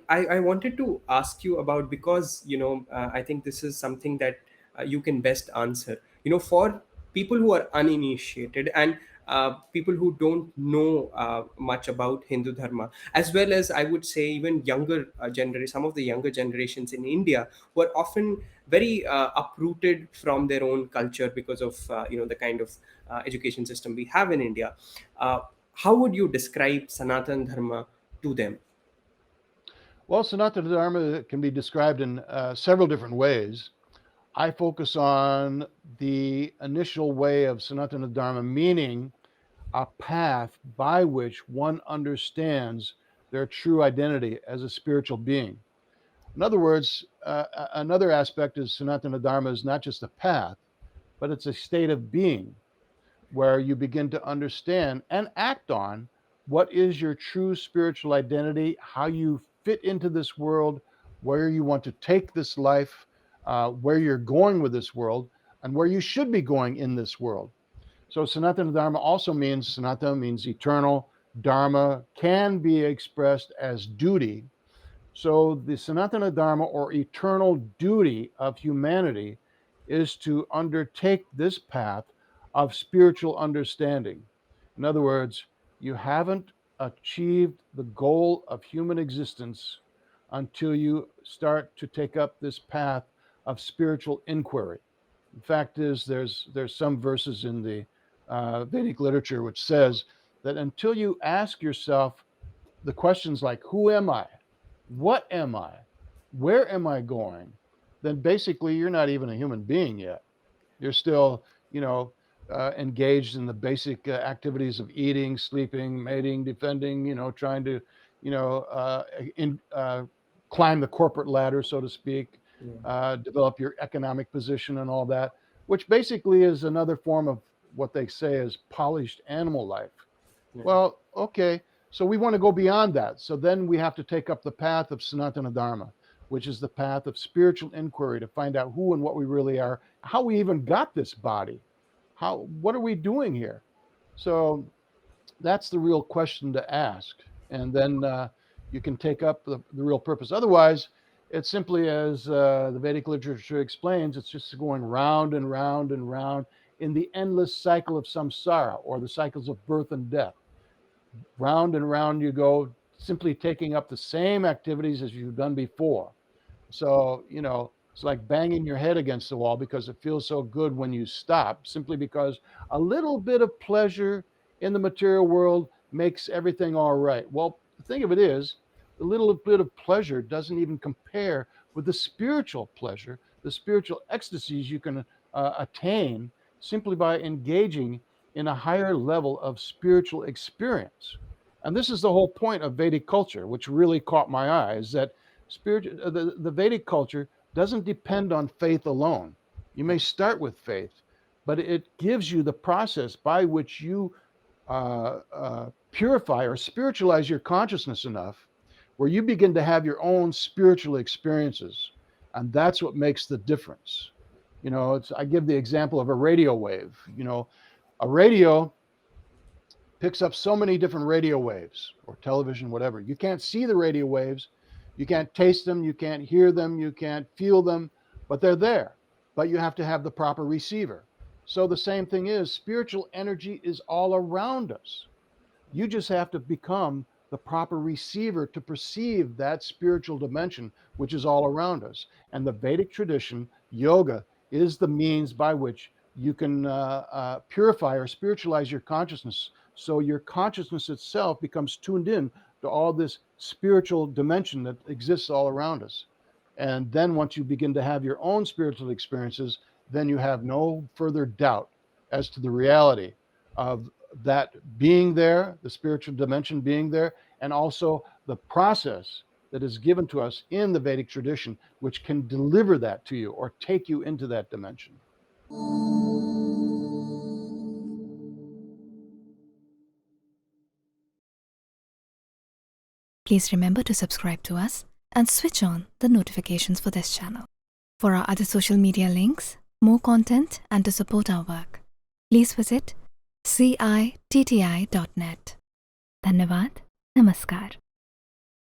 I wanted to ask you about, because I think this is something that you can best answer. For people who are uninitiated, and people who don't know much about Hindu Dharma, as well as I would say even younger generation, some of the younger generations in India who are often very uprooted from their own culture because of the kind of education system we have in India. Uh, how would you describe Sanatan Dharma to them? Well, Sanatana Dharma can be described in several different ways. I focus on the initial way of Sanatana Dharma, meaning a path by which one understands their true identity as a spiritual being. In other words, another aspect is Sanatana Dharma is not just a path, but it's a state of being where you begin to understand and act on what is your true spiritual identity, how you fit into this world, where you want to take this life, where you're going with this world, and where you should be going in this world. So Sanatana Dharma also means, Sanatana means eternal, Dharma can be expressed as duty. So the Sanatana Dharma, or eternal duty of humanity, is to undertake this path of spiritual understanding. In other words, you haven't achieved the goal of human existence until you start to take up this path of spiritual inquiry. The fact is, there's some verses in the Vedic literature which says that until you ask yourself the questions like, who am I? What am I? Where am I going? Then basically you're not even a human being yet. You're still, engaged in the basic activities of eating, sleeping, mating, defending, trying to, you know, uh, in, climb the corporate ladder, so to speak, Yeah. develop your economic position and all that, which basically is another form of what they say is polished animal life. Yeah. Well, okay. So we want to go beyond that. So then we have to take up the path of Sanatana Dharma, which is the path of spiritual inquiry to find out who and what we really are, how we even got this body, what are we doing here? So that's the real question to ask. And then you can take up the real purpose. Otherwise, it's simply as the Vedic literature explains, it's just going round and round and round in the endless cycle of samsara, or the cycles of birth and death. Round and round you go, simply taking up the same activities as you've done before. So, it's like banging your head against the wall because it feels so good when you stop, simply because a little bit of pleasure in the material world makes everything all right. Well, the thing of it is, the little bit of pleasure doesn't even compare with the spiritual pleasure, the spiritual ecstasies you can attain simply by engaging in a higher level of spiritual experience. And this is the whole point of Vedic culture, which really caught my eye, is that the Vedic culture doesn't depend on faith alone. You may start with faith, but it gives you the process by which you purify or spiritualize your consciousness enough where you begin to have your own spiritual experiences. And that's what makes the difference. I give the example of a radio wave. A radio picks up so many different radio waves, or television, whatever. You can't see the radio waves, you can't taste them, you can't hear them, you can't feel them, but they're there. But you have to have the proper receiver. So the same thing is, spiritual energy is all around us. You just have to become the proper receiver to perceive that spiritual dimension, which is all around us. And the Vedic tradition, yoga, is the means by which you can purify or spiritualize your consciousness, so your consciousness itself becomes tuned in to all this spiritual dimension that exists all around us. And then once you begin to have your own spiritual experiences, then you have no further doubt as to the reality of that being there, the spiritual dimension being there, and also the process that is given to us in the Vedic tradition, which can deliver that to you or take you into that dimension. Please remember to subscribe to us and switch on the notifications for this channel. For our other social media links, more content, and to support our work, please visit citti.net. Dhanyavad. Namaskar.